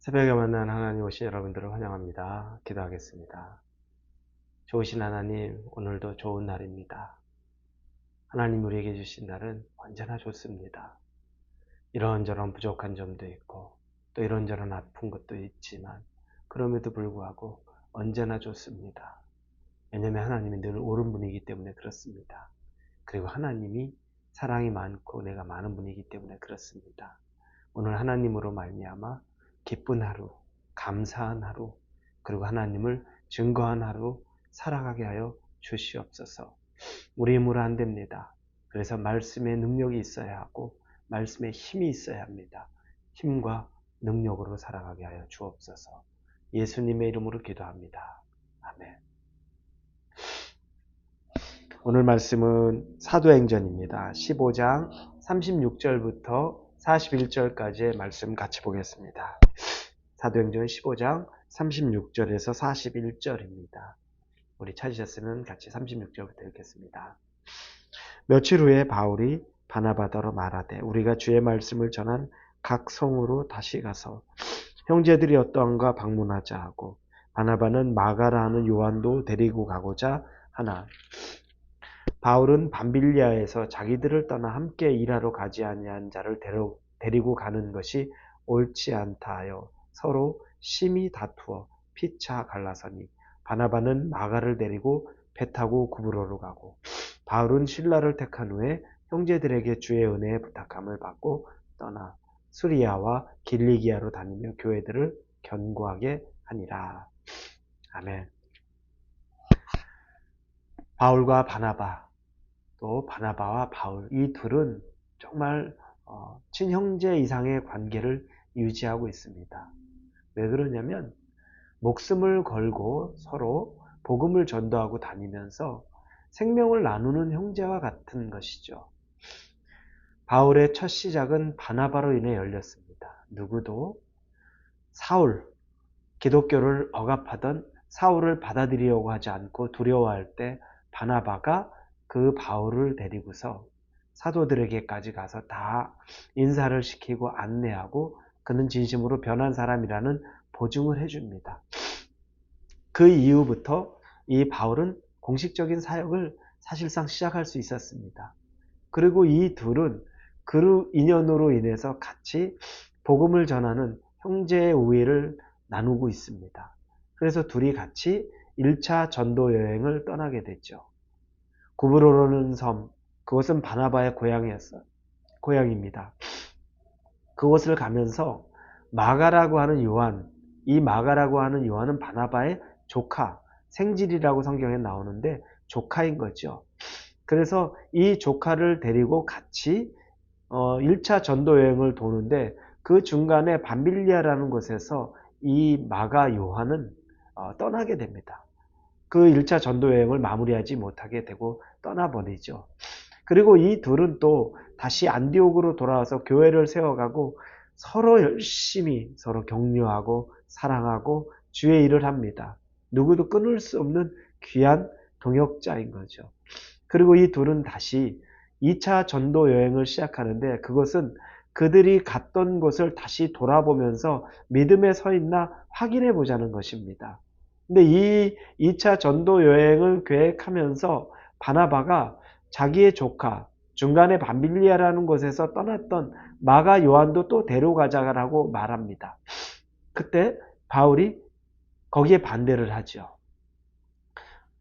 새벽에 만난 하나님 오신 여러분들을 환영합니다. 기도하겠습니다. 좋으신 하나님, 오늘도 좋은 날입니다. 하나님 우리에게 주신 날은 언제나 좋습니다. 이런저런 부족한 점도 있고 또 이런저런 아픈 것도 있지만 그럼에도 불구하고 언제나 좋습니다. 왜냐하면 하나님이 늘 옳은 분이기 때문에 그렇습니다. 그리고 하나님이 사랑이 많고 내가 많은 분이기 때문에 그렇습니다. 오늘 하나님으로 말미암아 기쁜 하루, 감사한 하루, 그리고 하나님을 증거한 하루 살아가게 하여 주시옵소서. 우리 힘으로 안 됩니다. 그래서 말씀에 능력이 있어야 하고 말씀에 힘이 있어야 합니다. 힘과 능력으로 살아가게 하여 주옵소서. 예수님의 이름으로 기도합니다. 아멘. 오늘 말씀은 사도행전입니다. 15장 36절부터 41절까지의 말씀 같이 보겠습니다. 사도행전 15장 36절에서 41절입니다. 우리 찾으셨으면 같이 36절부터 읽겠습니다. 며칠 후에 바울이 바나바더러 말하되 우리가 주의 말씀을 전한 각 성으로 다시 가서 형제들이 어떠한가 방문하자 하고 바나바는 마가라 하는 요한도 데리고 가고자 하나 바울은 밤빌리아에서 자기들을 떠나 함께 일하러 가지 아니한 자를 데리고 가는 것이 옳지 않다 하여 서로 심히 다투어 피차 갈라서니 바나바는 마가를 데리고 배 타고 구브로로 가고 바울은 실라를 택한 후에 형제들에게 주의 은혜에 부탁함을 받고 떠나 수리아와 길리기아로 다니며 교회들을 견고하게 하니라. 아멘. 바울과 바나바, 또 바나바와 바울, 이 둘은 정말 친형제 이상의 관계를 유지하고 있습니다. 왜 그러냐면 목숨을 걸고 서로 복음을 전도하고 다니면서 생명을 나누는 형제와 같은 것이죠. 바울의 첫 시작은 바나바로 인해 열렸습니다. 누구도 사울, 기독교를 억압하던 사울을 받아들이려고 하지 않고 두려워할 때 바나바가 그 바울을 데리고서 사도들에게까지 가서 다 인사를 시키고 안내하고 그는 진심으로 변한 사람이라는 보증을 해줍니다. 그 이후부터 이 바울은 공식적인 사역을 사실상 시작할 수 있었습니다. 그리고 이 둘은 그 인연으로 인해서 같이 복음을 전하는 형제의 우애를 나누고 있습니다. 그래서 둘이 같이 1차 전도 여행을 떠나게 됐죠. 구브로라는 섬, 그것은 바나바의 고향입니다. 그곳을 가면서 마가라고 하는 요한, 이 마가라고 하는 요한은 바나바의 조카, 생질이라고 성경에 나오는데 조카인 거죠. 그래서 이 조카를 데리고 같이 1차 전도 여행을 도는데 그 중간에 밤빌리아라는 곳에서 이 마가 요한은 떠나게 됩니다. 그 1차 전도 여행을 마무리하지 못하게 되고 떠나버리죠. 그리고 이 둘은 또 다시 안디옥으로 돌아와서 교회를 세워가고 서로 열심히 서로 격려하고 사랑하고 주의 일을 합니다. 누구도 끊을 수 없는 귀한 동역자인 거죠. 그리고 이 둘은 다시 2차 전도 여행을 시작하는데 그것은 그들이 갔던 곳을 다시 돌아보면서 믿음에 서 있나 확인해 보자는 것입니다. 근데 이 2차 전도 여행을 계획하면서 바나바가 자기의 조카, 중간에 밤빌리아라는 곳에서 떠났던 마가 요한도 또 데려가자라고 말합니다. 그때 바울이 거기에 반대를 하죠.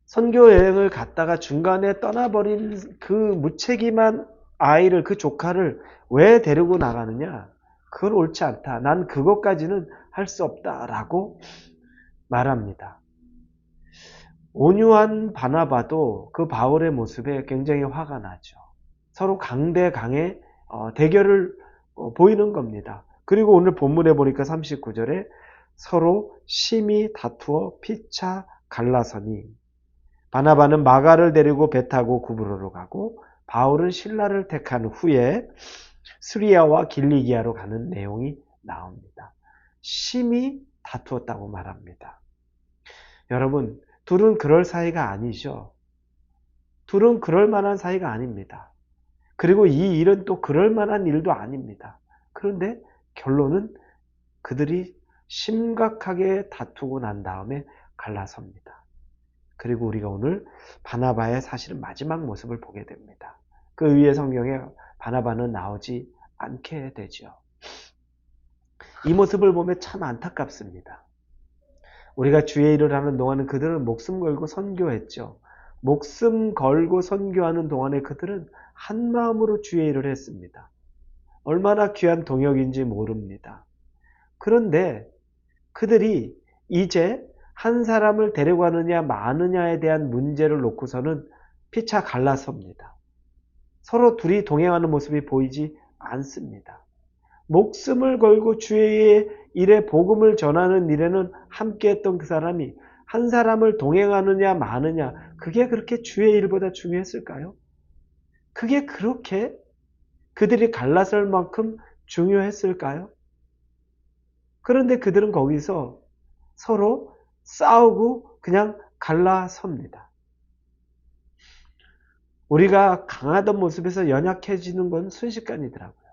선교 여행을 갔다가 중간에 떠나버린 그 무책임한 아이를, 그 조카를 왜 데리고 나가느냐? 그건 옳지 않다. 난 그것까지는 할 수 없다라고 말합니다. 온유한 바나바도 그 바울의 모습에 굉장히 화가 나죠. 서로 강대강의 대결을 보이는 겁니다. 그리고 오늘 본문에 보니까 39절에 서로 심히 다투어 피차 갈라서니 바나바는 마가를 데리고 배 타고 구브로로 가고 바울은 실라를 택한 후에 수리아와 길리기아로 가는 내용이 나옵니다. 심히 다투었다고 말합니다. 여러분, 둘은 그럴 사이가 아니죠. 둘은 그럴 만한 사이가 아닙니다. 그리고 이 일은 또 그럴 만한 일도 아닙니다. 그런데 결론은 그들이 심각하게 다투고 난 다음에 갈라섭니다. 그리고 우리가 오늘 바나바의 사실은 마지막 모습을 보게 됩니다. 그 위에 성경에 바나바는 나오지 않게 되죠. 이 모습을 보면 참 안타깝습니다. 우리가 주의 일을 하는 동안은 그들은 목숨 걸고 선교했죠. 목숨 걸고 선교하는 동안에 그들은 한 마음으로 주의 일을 했습니다. 얼마나 귀한 동역인지 모릅니다. 그런데 그들이 이제 한 사람을 데려가느냐 마느냐에 대한 문제를 놓고서는 피차 갈라섭니다. 서로 둘이 동행하는 모습이 보이지 않습니다. 목숨을 걸고 주의 일에 복음을 전하는 일에는 함께했던 그 사람이 한 사람을 동행하느냐 마느냐, 그게 그렇게 주의 일보다 중요했을까요? 그게 그렇게 그들이 갈라설 만큼 중요했을까요? 그런데 그들은 거기서 서로 싸우고 그냥 갈라섭니다. 우리가 강하던 모습에서 연약해지는 건 순식간이더라고요.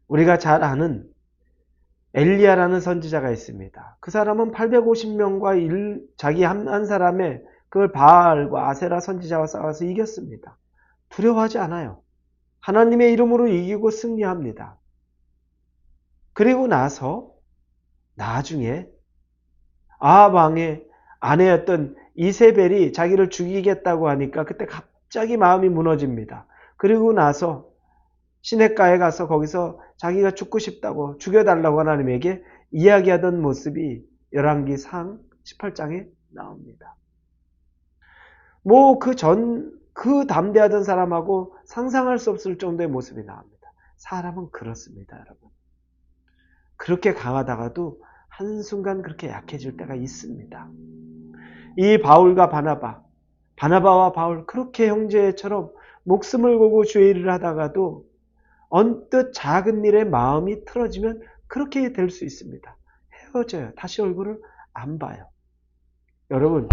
우리가 잘 아는 엘리야라는 선지자가 있습니다. 그 사람은 850명과 자기 한 사람의 그걸 바알과 아세라 선지자와 싸워서 이겼습니다. 두려워하지 않아요. 하나님의 이름으로 이기고 승리합니다. 그리고 나서 나중에 아합 왕의 아내였던 이세벨이 자기를 죽이겠다고 하니까 그때 갑자기 마음이 무너집니다. 그리고 나서 시냇가에 가서 거기서 자기가 죽고 싶다고 죽여달라고 하나님에게 이야기하던 모습이 열왕기상 18장에 나옵니다. 그 담대하던 사람하고 상상할 수 없을 정도의 모습이 나옵니다. 사람은 그렇습니다, 여러분. 그렇게 강하다가도 한순간 그렇게 약해질 때가 있습니다. 이 바울과 바나바와 바울, 그렇게 형제처럼 목숨을 걸고 주의 일을 하다가도 언뜻 작은 일에 마음이 틀어지면 그렇게 될 수 있습니다. 헤어져요. 다시 얼굴을 안 봐요. 여러분,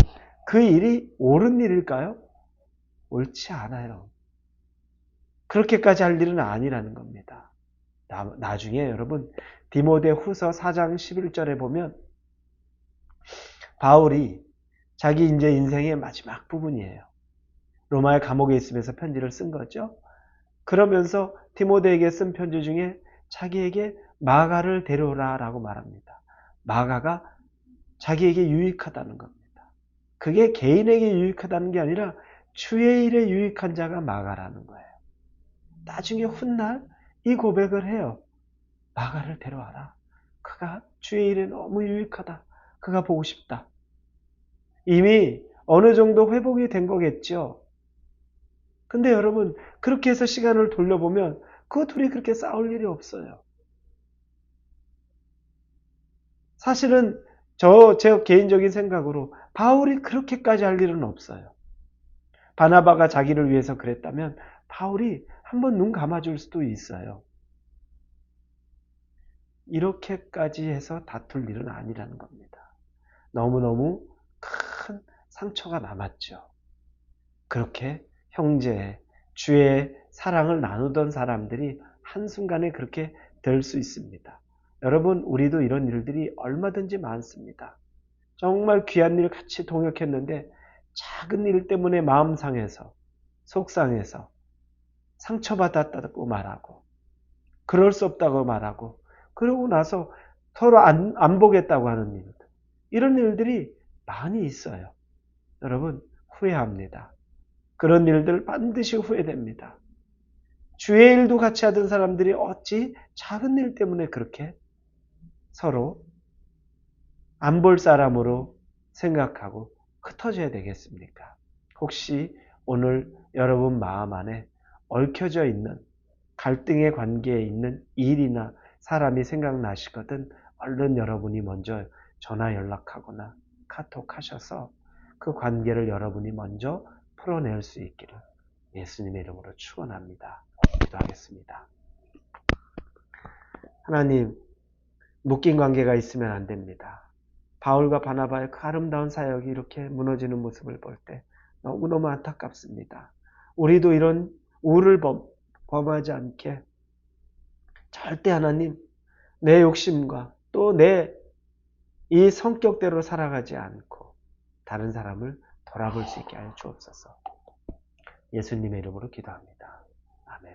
그 일이 옳은 일일까요? 옳지 않아요. 그렇게까지 할 일은 아니라는 겁니다. 나중에 여러분, 디모데 후서 4장 11절에 보면 바울이 자기 이제 인생의 마지막 부분이에요. 로마의 감옥에 있으면서 편지를 쓴 거죠. 그러면서 디모데에게 쓴 편지 중에 자기에게 마가를 데려오라 라고 말합니다. 마가가 자기에게 유익하다는 겁니다. 그게 개인에게 유익하다는 게 아니라 주의 일에 유익한 자가 마가라는 거예요. 나중에 훗날 이 고백을 해요. 마가를 데려와라. 그가 주의 일에 너무 유익하다. 그가 보고 싶다. 이미 어느 정도 회복이 된 거겠죠. 근데 여러분, 그렇게 해서 시간을 돌려보면 그 둘이 그렇게 싸울 일이 없어요. 사실은 제 개인적인 생각으로 바울이 그렇게까지 할 일은 없어요. 바나바가 자기를 위해서 그랬다면 바울이 한번 눈 감아줄 수도 있어요. 이렇게까지 해서 다툴 일은 아니라는 겁니다. 너무너무 큰 상처가 남았죠. 그렇게 형제, 주의 사랑을 나누던 사람들이 한순간에 그렇게 될 수 있습니다. 여러분, 우리도 이런 일들이 얼마든지 많습니다. 정말 귀한 일 같이 동역했는데 작은 일 때문에 마음 상해서, 속상해서 상처받았다고 말하고, 그럴 수 없다고 말하고, 그러고 나서 서로 안 보겠다고 하는 일들. 이런 일들이 많이 있어요. 여러분, 후회합니다. 그런 일들 반드시 후회됩니다. 주의 일도 같이 하던 사람들이 어찌 작은 일 때문에 그렇게 서로 안 볼 사람으로 생각하고 흩어져야 되겠습니까? 혹시 오늘 여러분 마음 안에 얽혀져 있는 갈등의 관계에 있는 일이나 사람이 생각나시거든 얼른 여러분이 먼저 전화 연락하거나 카톡 하셔서 그 관계를 여러분이 먼저 풀어낼 수 있기를 예수님의 이름으로 축원합니다. 기도하겠습니다. 하나님, 묶인 관계가 있으면 안 됩니다. 바울과 바나바의 그 아름다운 사역이 이렇게 무너지는 모습을 볼 때 너무너무 안타깝습니다. 우리도 이런 우를 범하지 않게 절대 하나님 내 욕심과 또 내 이 성격대로 살아가지 않고 다른 사람을 돌아볼 수 있게 하여 주옵소서. 예수님의 이름으로 기도합니다. 아멘.